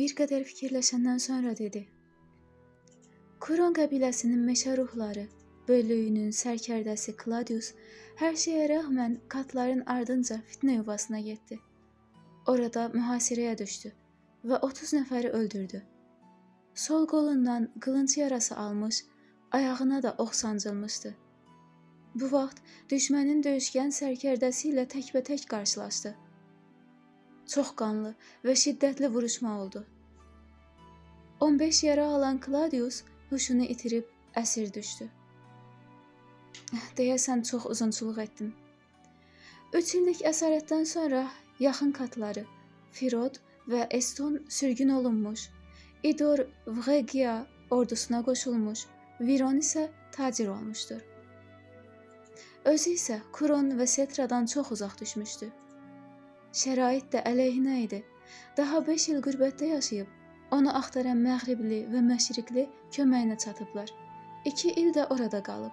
Bir qədər fikirləşəndən sonra dedi: Kuron qəbiləsinin meşə ruhları, bölüyünün sərkərdəsi Kladius hər şeyə rəğmən katların ardınca fitnə yuvasına getdi. Orada mühasirəyə düşdü və 30 nəfəri öldürdü. Sol qolundan qılınc yarası almış, ayağına da ox sancılmışdı. Bu vaxt düşmənin döyüşkən sərkərdəsi ilə təkbətək qarşılaşdı. Çox qanlı və şiddətli vuruşma oldu. 15 yara alan Kladius huşunu itirib əsir düşdü. Deyəsən çox uzunçuluq etdim. 3 illik əsarətdən sonra yaxın katları Firod və Eston sürgün olunmuş, İdor Vğegia ordusuna qoşulmuş, Viron isə tacir olmuşdur. Özü isə Kuron və Setradan çox uzaq düşmüşdü. Şərait də əleyhinə idi. Daha 5 il qürbətdə yaşayıb, onu axtaran məğribli və məşriqli köməyinə çatıblar. 2 il də orada qalıb.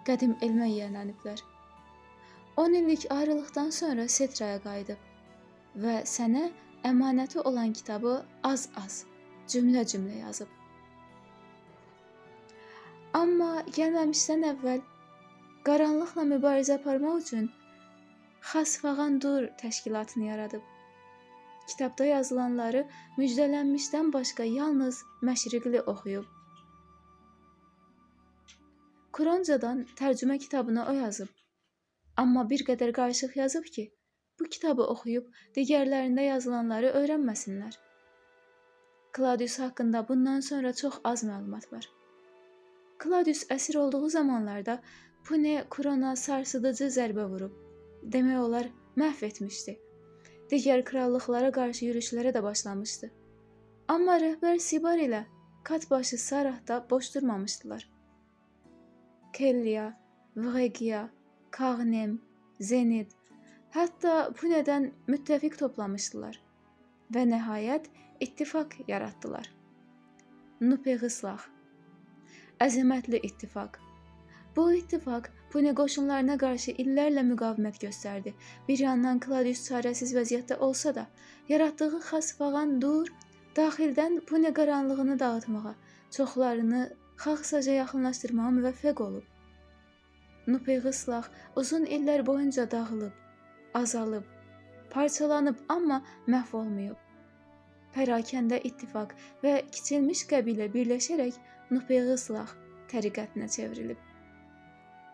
Qədim elmə yiyələniblər. 10 illik ayrılıqdan sonra Setraya qayıdıb və sənə əmanəti olan kitabı az-az, cümlə-cümlə yazıb. Amma gəlməmişdən əvvəl qaranlıqla mübarizə aparmaq üçün Xasfağandur təşkilatını yaradıb. Kitabda yazılanları müjdələnmişdən başqa yalnız məşriqli oxuyub. Kuroncadan tərcümə kitabını o yazıb. Amma bir qədər qarışıq yazıb ki, bu kitabı oxuyub digərlərində yazılanları öyrənməsinlər. Kladius haqqında bundan sonra çox az məlumat var. Kladius əsir olduğu zamanlarda Pune Kurona sarsıdıcı zərbə vurub. Demək olar məhv etmişdi. Digər krallıqlara qarşı yürüşlərə də başlamışdı. Amma rəhbər Sibar ilə katbaşı Sarahda boş durmamışdılar. Kellia, Vğegia, Kağnem, Zenit, hətta Pune'dən müttəfiq toplamışdılar və nəhayət ittifaq yaratdılar. Nupeğıslah, əzəmətli ittifaq. Bu ittifaq Pune qoşunlarına qarşı illərlə müqavimət göstərdi. Bir yandan Kladius çarəsiz vəziyyətdə olsa da, yaratdığı Xasfağandur daxildən Pune qaranlığını dağıtmağa, çoxlarını Xaxsaca yaxınlaşdırmağa müvəffəq olub. Nupeğıslah uzun illər boyunca dağılıb, azalıb, parçalanıb, amma məhv olmayıb. Pərakəndə ittifaq və kiçilmiş qəbilə birləşərək Nupeğıslah təriqətinə çevrilib.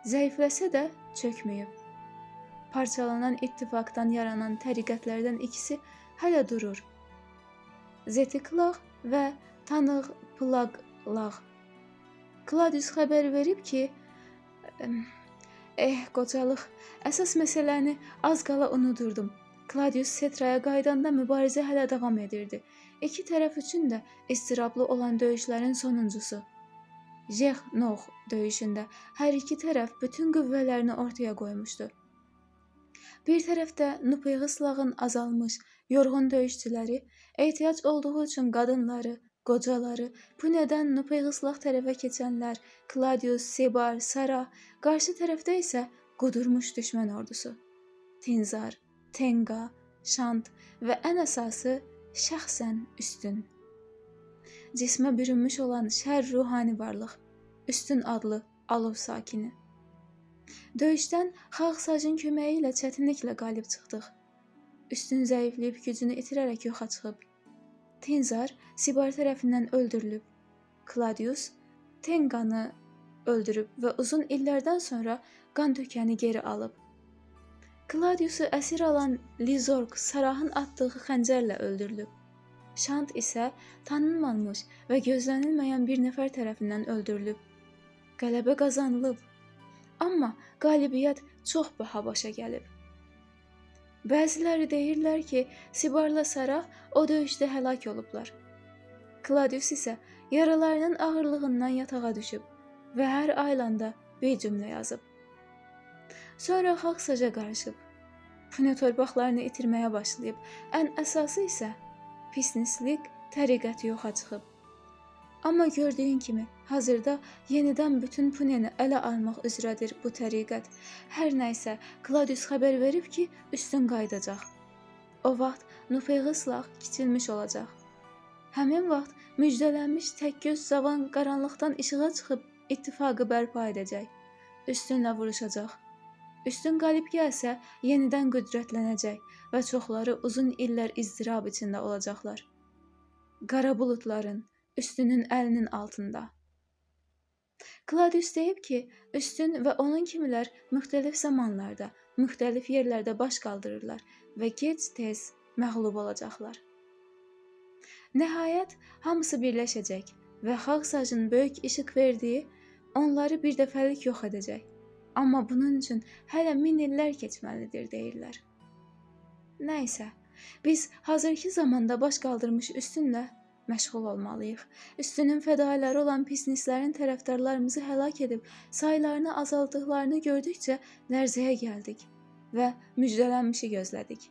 Zəifləsə də çökməyib. Parçalanan ittifaqdan yaranan təriqətlərdən ikisi hələ durur. Zetiqlağ və Tanıqplaqlağ. Kladius xəbər verib ki, qocalıq, əsas məsələni az qala unudurdum. Kladius Setraya qaydanda mübarizə hələ davam edirdi. İki tərəf üçün də istirablı olan döyüşlərin sonuncusu. Jexnox döyüşündə hər iki tərəf bütün qüvvələrini ortaya qoymuşdu. Bir tərəfdə Nupeğıslağın azalmış, yorğun döyüşçüləri, ehtiyac olduğu üçün qadınları, qocaları, Pune'dən Nupeğıslah tərəfə keçənlər, Kladius, Sibar, Sara, qarşı tərəfdə isə qudurmuş düşmən ordusu. Tinzar, Tenga, Şant və ən əsası şəxsən üstün. Cismə bürünmüş olan şər ruhani varlıq, üstün adlı alov sakini. Döyüşdən Xaxsacın köməyi ilə çətinliklə qalib çıxdıq. Üstün zəifləyib gücünü itirərək yoxa çıxıb. Tinzar Sibar tərəfindən öldürülüb. Kladius Tenganı öldürüb və uzun illərdən sonra qan tökəni geri alıb. Kladiusu əsir alan Lizorq Sarahın atdığı xəncərlə öldürülüb. Şant isə tanınmamış və gözlənilməyən bir nəfər tərəfindən öldürülüb. Qələbə qazanılıb, amma qalibiyyət çox baha başa gəlib. Bəziləri deyirlər ki, Sibarla Sarah o döyüşdə həlak olublar. Kladius isə yaralarının ağırlığından yatağa düşüb və hər aylanda bir cümlə yazıb. Sonra Xaxsaca qarışıb, Pune torpaqlarını itirməyə başlayıb, ən əsası isə pisnislik təriqəti yoxa çıxıb. Amma gördüyün kimi, hazırda yenidən bütün Puneni ələ almaq üzrədir bu təriqət. Hər nəysə, Kladius xəbər verib ki, üstün qayıdacaq. O vaxt Nupeğıslah kiçilmiş olacaq. Həmin vaxt müjdələnmiş təkgöz Zavan qaranlıqdan işığa çıxıb ittifaqı bərpa edəcək. Üstünlə vuruşacaq. Üstün qalib gəlsə, yenidən qüdrətlənəcək və çoxları uzun illər izdirab içində olacaqlar. Qara buludların, üstünün əlinin altında. Kladius deyib ki, üstün və onun kimilər müxtəlif zamanlarda, müxtəlif yerlərdə baş qaldırırlar və gec-tez məğlub olacaqlar. Nəhayət, hamısı birləşəcək və xalq sacının böyük işıq verdiyi onları birdəfəlik yox edəcək. Amma bunun üçün hələ 1000 illər keçməlidir, deyirlər. Nəysə, biz hazırki zamanda baş qaldırmış üstünlə məşğul olmalıyıq. Üstünün fədailəri olan pisnislərin tərəfdarlarımızı həlak edib saylarını azaltdıqlarını gördükcə lərzəyə gəldik və müjdələnmişi gözlədik.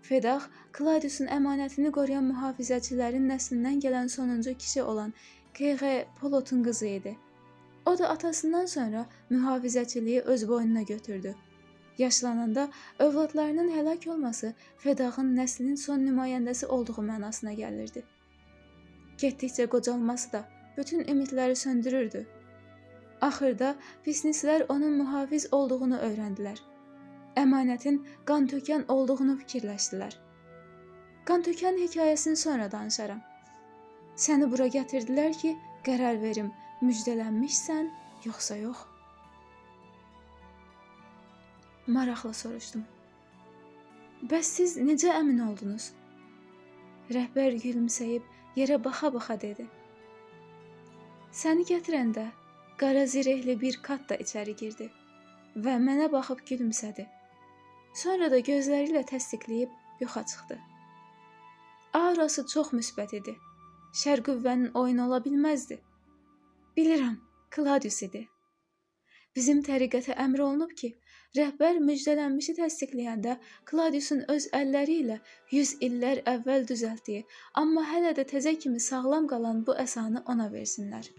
Fedax, Kladiusun əmanətini qoruyan mühafizəçilərin nəslindən gələn sonuncu kişi olan Keyğe Polotun qızı idi. O da atasından sonra mühafizəçiliyi öz boynuna götürdü. Yaşlananda övladlarının həlak olması Fedaxın nəslinin son nümayəndəsi olduğu mənasına gəlirdi. Getdikcə qocalması da bütün ümidləri söndürürdü. Axırda pisnislər onun mühafiz olduğunu öyrəndilər. Əmanətin qan tökən olduğunu fikirləşdilər. Qan tökən hekayəsini sonra danışaram. Səni bura gətirdilər ki, qərar verim, müjdələnmişsən, yoxsa yox? Maraqla soruşdum. Bəs siz necə əmin oldunuz? Rəhbər gülümsəyib yerə baxa-baxa dedi. Səni gətirəndə qara zirehli bir kat da içəri girdi və mənə baxıb gülümsədi. Sonra da gözləri ilə təsdiqləyib yoxa çıxdı. Aurası çox müsbət idi. Şər qüvvənin oyunu ola bilməzdi. Bilirəm, Kladius idi. Bizim təriqətə əmr olunub ki, rəhbər müjdələnmişi təsdiqləyəndə Kladiusun öz əlləri ilə 100 illər əvvəl düzəltdiyi, amma hələ də təzə kimi sağlam qalan bu əsanı ona versinlər.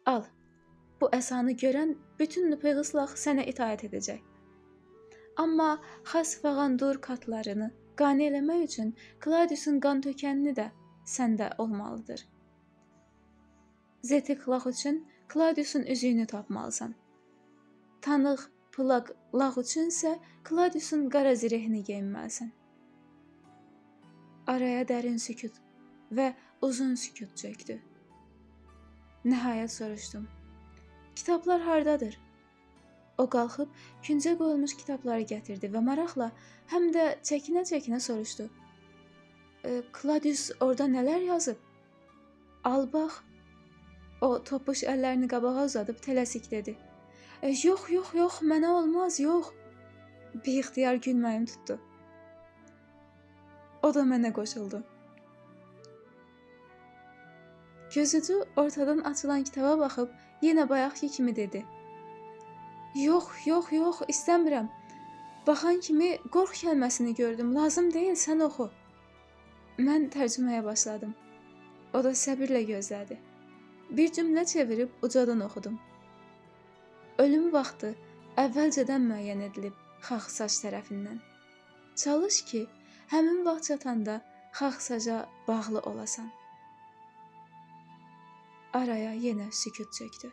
Al, bu əsanı görən bütün nüfuzlar sənə itaət edəcək. Amma xas fağandur katlarını qane eləmək üçün Kladiusun qan tökənini də səndə olmalıdır. Zetiq üçün Kladiusun üzüyünü tapmalısan. Tanıq Plaq lağ üçünsə Kladiusun qara zirehini geyinməlisən. Araya dərin sükut və uzun sükut çökdü. Nəhayət soruşdum. Kitablar hardadır? O qalxıb küncə qoyulmuş kitabları gətirdi və maraqla, həm də çəkinə-çəkinə soruşdu. Kladius orada nələr yazıb? Al bax. O topuş əllərini qabağa uzadıb tələsik dedi. Yox, mənə olmaz, yox. Bir ixtiyar gülməyim tutdu. O da mənə qoşuldu. Gözücü ortadan açılan kitaba baxıb yenə bayaqki kimi dedi. Yox, istəmirəm. Baxan kimi qorx kəlməsini gördüm, lazım deyil, sən oxu. Mən tərcüməyə başladım. O da səbirlə gözlədi. Bir cümlə çevirib ucadan oxudum. Ölüm vaxtı əvvəlcədən müəyyən edilib Xaxsaç tərəfindən. Çalış ki, həmin vaxt çatanda Xaxsaca bağlı olasan. Araya yenə sükut çökdü.